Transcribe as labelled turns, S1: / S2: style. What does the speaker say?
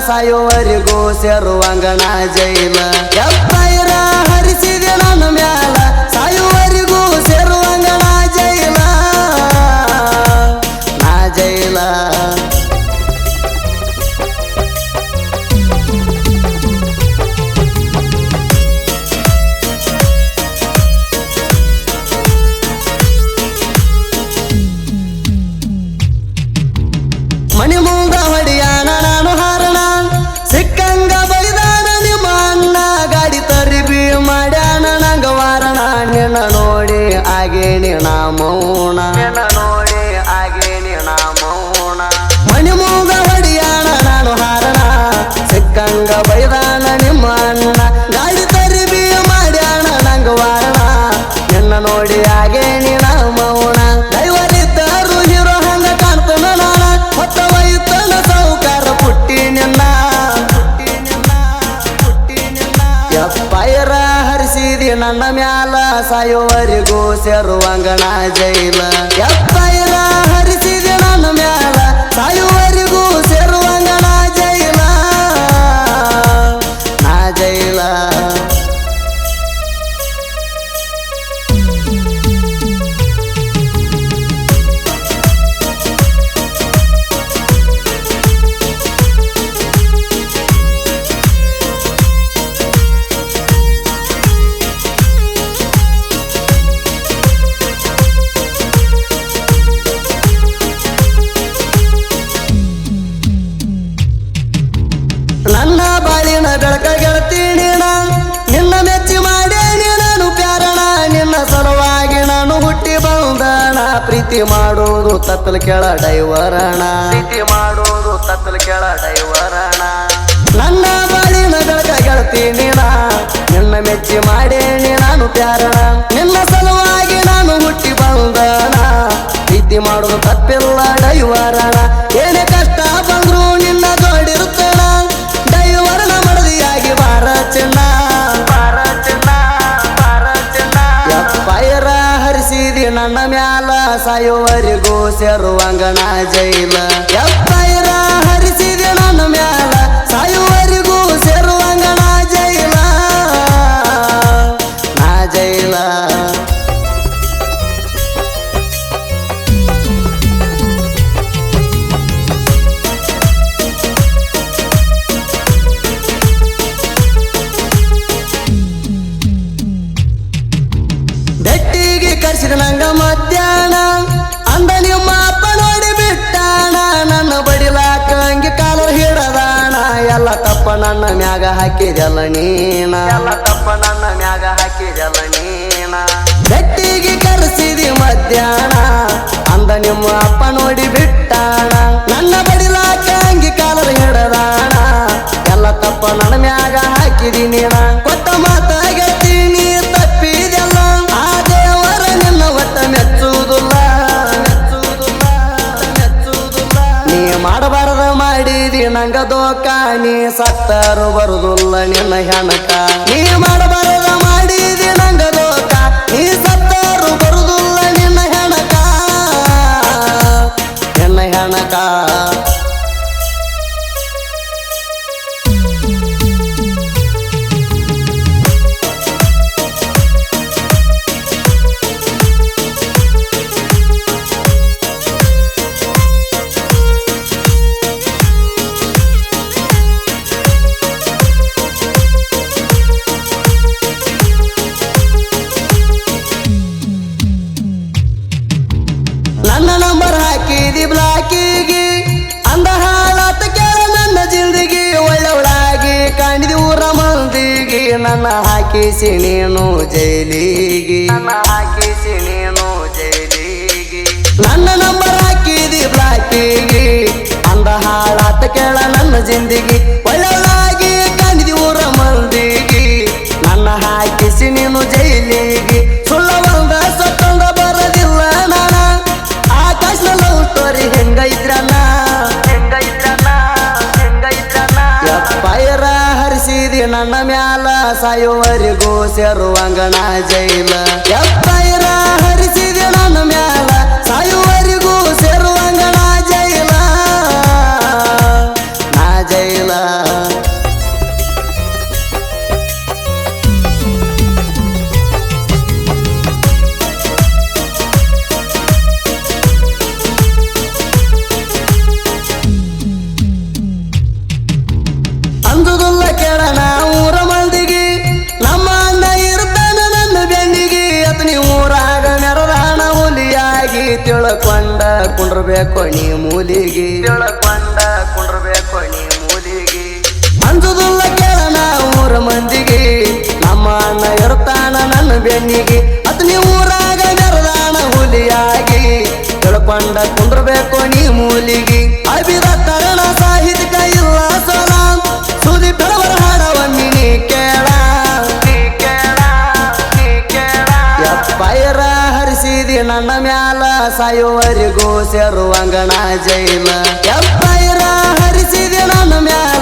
S1: ಸಾಯುವರಿಗೂ ಸೇರುವಂಗಣ ಜೈಲ ಎಪ್ಪೈರ ಹರಿಸಿದೆ ನನ್ನ ಮ್ಯಾಲ ಸಾಯುವರಿಗೂ ಸೇರುವಂಗಣ ಜೈಲ ನಾ ಜೈಲ ಮನಿ ಮುಂದ ಹೊಡಿಯಾನ ನಾನು ಹಾರಣ ಸಿಕ್ಕಂಗ ಬೈದಾನ ನಿಮ್ಮ ಅಣ್ಣ ಗಾಡಿ ತರಿಬಿ ಮಾಡ್ಯಾನ ನಂಗ ವಾರಣ ನಿನ್ನ ನೋಡಿ ಆಗೇನಿ ನಾ ಮೌನ ನೋಡಿ ಆಗೇನಿ ನಾ ಮೌನ ಮನಿ ಮುಂದ ಹೊಡಿಯಾನ ನಾನು ಹಾರಣ ಸಿಕ್ಕಂಗ ಬೈದಾನ ನಿಮ್ಮ ಅಣ್ಣ ಗಾಡಿ ತರಿಬಿ ಮಾಡ್ಯಾನ ನಂಗ ವಾರಣ ನಿನ್ನ ನೋಡಿ ಆಗೇನಿ ನಾ ಮೌನ ದೈವರಿದ್ದರು ಹೀರೋ ಹಂಗ ಕಾಣ್ತಾನ ನಾನ ಹೊತ್ತ ವೈತನ ಸೌಕಾರ ಪುಟ್ಟಿ ನಿನ್ನ ಎಪ್ಪೈರ ಹರಿಸಿದಿ ನನ್ನ ಮ್ಯಾಲ ಸಾಯುವರಿಗೂ ಸೇರುವಂಗಣ ಜೈಲ ಎಪ್ಪೈರ ಹರಿಸಿದಿ ನನ್ನ ಮ್ಯಾಲ ಸಾಯುವರಿಗೂ ಸೇರುವಂಗಣ ಜೈಲ ನಾ ಜೈಲ ನನ್ನ ಬಾಳಿನ ಬೆಳಕ ಗೆಳತೀನಿ ನಿನ್ನ ಮೆಚ್ಚಿ ಮಾಡೇನಿ ನಾನು ಪ್ಯಾರಣ ನಿನ್ನ ಸಲುವಾಗಿ ನಾನು ಹುಟ್ಟಿ ಬಂದಣ ಪ್ರೀತಿ ಮಾಡೋದು ತತ್ತಲ ಕೆಳ ಡೈವರಣ ಪ್ರೀತಿ ಮಾಡೋದು ತತ್ತಲ ಕೆಳ ಡೈವರಣ ನನ್ನ ಬಾಳಿನ ಬೆಳಕ ಗೆಳತೀನಿ ನಿನ್ನ ಮೆಚ್ಚಿ ಮಾಡೇನಿ ನಾನು ಪ್ಯಾರಣ ನಿನ್ನ ಸಲುವಾಗಿ ನಾನು ಹುಟ್ಟಿ ಬಂದಣ ಪ್ರೀತಿ ಮಾಡೋದು ತಪ್ಪಿಲ್ಲ ಡೈವರಣ ಏನೇ ಕಷ್ಟ ಬಂದ್ರು ನಿನ್ನ ಜೋಡಿರುತ್ತಣ ಡೈವರನ ಮಡದಿಯಾಗಿ ಬಾರ ಚೆನ್ನ ಎಪ್ಪೈರ ಹರಿಸಿದಿ ನನ್ನ ಮ್ಯಾಲ ಸಾಯುವರಿಗೂ ಸೇರುವಂಗಣ ಜೈಲ ಎಪ್ಪೈರ ಹರಿಸಿದಿ ನನ್ನ ಮ್ಯಾಲ ಸಾಯುವರಿಗೂ ಸೇರುವಂಗಣ ಜೈಲ ನಾ ಜೈಲ ಬೆಟ್ಟಿಗೆ ಕರ್ಸಿದ ನಂಗ ಮಧ್ಯಾಹ್ನ ಅಂದ ನಿಮ್ಮ ಅಪ್ಪ ನೋಡಿ ಬಿಟ್ಟಾಣ ನನ್ನ ಬಡಿಲಾಕ ಹಂಗೆ ಕಾಲರ್ ಹಿಡದಾಣ ಎಲ್ಲ ತಪ್ಪ ನನ್ನ ಮ್ಯಾಗ ಹಾಕಿದೆಲ್ಲ ನೀನ ಎಲ್ಲ ತಪ್ಪ ನನ್ನ ಮ್ಯಾಗ ಹಾಕಿದೆಲ್ಲ ನೀನ ಬೆಟ್ಟಿಗೆ ಕರ್ಸಿದಿ ಮಧ್ಯಾಹ್ನ ಅಂದ ನಿಮ್ಮ ಅಪ್ಪ ನೋಡಿ ಬಿಟ್ಟಾಣ ನನ್ನ ಬಡಿಲಾಕ ಹಂಗೆ ಕಾಲರ್ ಹಿಡದಾಣ ಎಲ್ಲ ತಪ್ಪ ನನ್ನ ಮ್ಯಾಗ ಹಾಕಿದಿ ನೀನ ಕೊಟ್ಟ ಮಾತ ಗೆಳತೀನಿ ತಪ್ಪಿದೆಲ್ಲ ಆ ದೇವರ ನಿನ್ನ ಒಟ್ಟ ಮೆಚ್ಚುವುದಿಲ್ಲ ನೀ ಮಾಡಬಾರದ ಮಾಡಿದಿ ನಂಗ ದೋಕ ನೀ ಸತ್ತರು ಬರುದಿಲ್ಲ ನಿನ್ನ ಹೆಣಕ ನೀ ಮಾಡಬಾರದ ಮಾಡಿದಿ ನಂಗ ದೋಕ ನೀ ಸತ್ತರು ಬರುದಿಲ್ಲ ನಿನ್ನ ಹೆಣಕ ನಿನ್ನ ಹೆಣಕ ನನ್ನ ನಂಬರ್ ಹಾಕಿದಿ ಬ್ಲಾಕಿಗೆ ಅಂದ ಹಾಳಾತ ಕೇಳ ನನ್ನ ಜಿಂದಗಿ ಒಳ್ಳೊಳಾಗಿ ಕಾಣಿದಿ ಊರ ಮಂದಿಗೆ ನನ್ನ ಹಾಕಿಸಿ ನೀನು ಜೈಲಿಗೆ ನನ್ನ ಹಾಕಿಸಿ ನೀನು ಜೈಲಿಗೆ ನನ್ನ ನಂಬರ್ ಹಾಕಿದಿ ಬ್ಲಾಕಿಗೆ ಅಂದ ಹಾಳಾತ ಕೇಳ ನನ್ನ ಜಿಂದಗಿ ಒಳ್ಳೊಳಾಗಿ ಕಾಣಿದಿ ಊರ ಮಂದಿಗೆ ನನ್ನ ಹಾಕಿಸಿ ನೀನು ಜೈಲಿಗೆ ಸುಳ್ಳ ಒಂದ ಸತ್ತೊಂದ ಬರದಿಲ್ಲ ನಾನ ಆಕಾಶ ಲವ್ ಸ್ಟೋರಿ ಹೆಂಗೈತ್ರನ ಎಪ್ಪೈರ ಹರಿಸಿದಿ ನನ್ನ ಮ್ಯಾಲ ಸಾಯುವರಿಗೂ ಸೇರುವಂಗಣ ಜೈಲ ಎಪ್ಪೈರ ಹರಿಸಿದಿ ನನ್ನ ಮ್ಯಾಲ ಸಾಯುವರಿಗೂ ಸೇರುವಂಗಣ ಜೈಲ ನಾ ಜೈಲ ಕುಂಡ್ರಬೇಕು ನೀ ಮೂಲಿಗೆ ತಿಳ್ಕೊಂಡ ಕುಂಡ್ರಬೇಕು ನೀ ಮೂಲಿಗೆ ಅಂಜುದಿಲ್ಲ ಕೇಳನ ಊರ ಮಂದಿಗೆ ನಮ್ಮ ಅಣ್ಣ ಇರ್ತಾನ ನನ್ನ ಬೆನ್ನಿಗೆ ಅತ್ ನೀ ಊರಾಗ ನೆರದಾನ ಹುಲಿಯಾಗಿ ತಿಳ್ಕೊಂಡ ಕುಂಡ್ರಬೇಕು ನೀ ಮೂಲಿಗೆ ಅಭಿದ ತರಣ ಸಾಹಿತ್ಯ ಇಲ್ಲ ಸಲ ಸುದಿ ಬೆಳವರ ಹಾಡವ ನೀ ಕೇಳ ಎಪ್ಪೈರ ಹರಿಸಿದಿ ನನ್ನ ಮ್ಯಾಲ ಸಾಯುವರಿಗೂ ಸೇರುವಂಗಣ ಜೈಲ ಎಪ್ಪೈರ ಹರಿಸಿದಿ ನನ್ನ ಮ್ಯಾಲ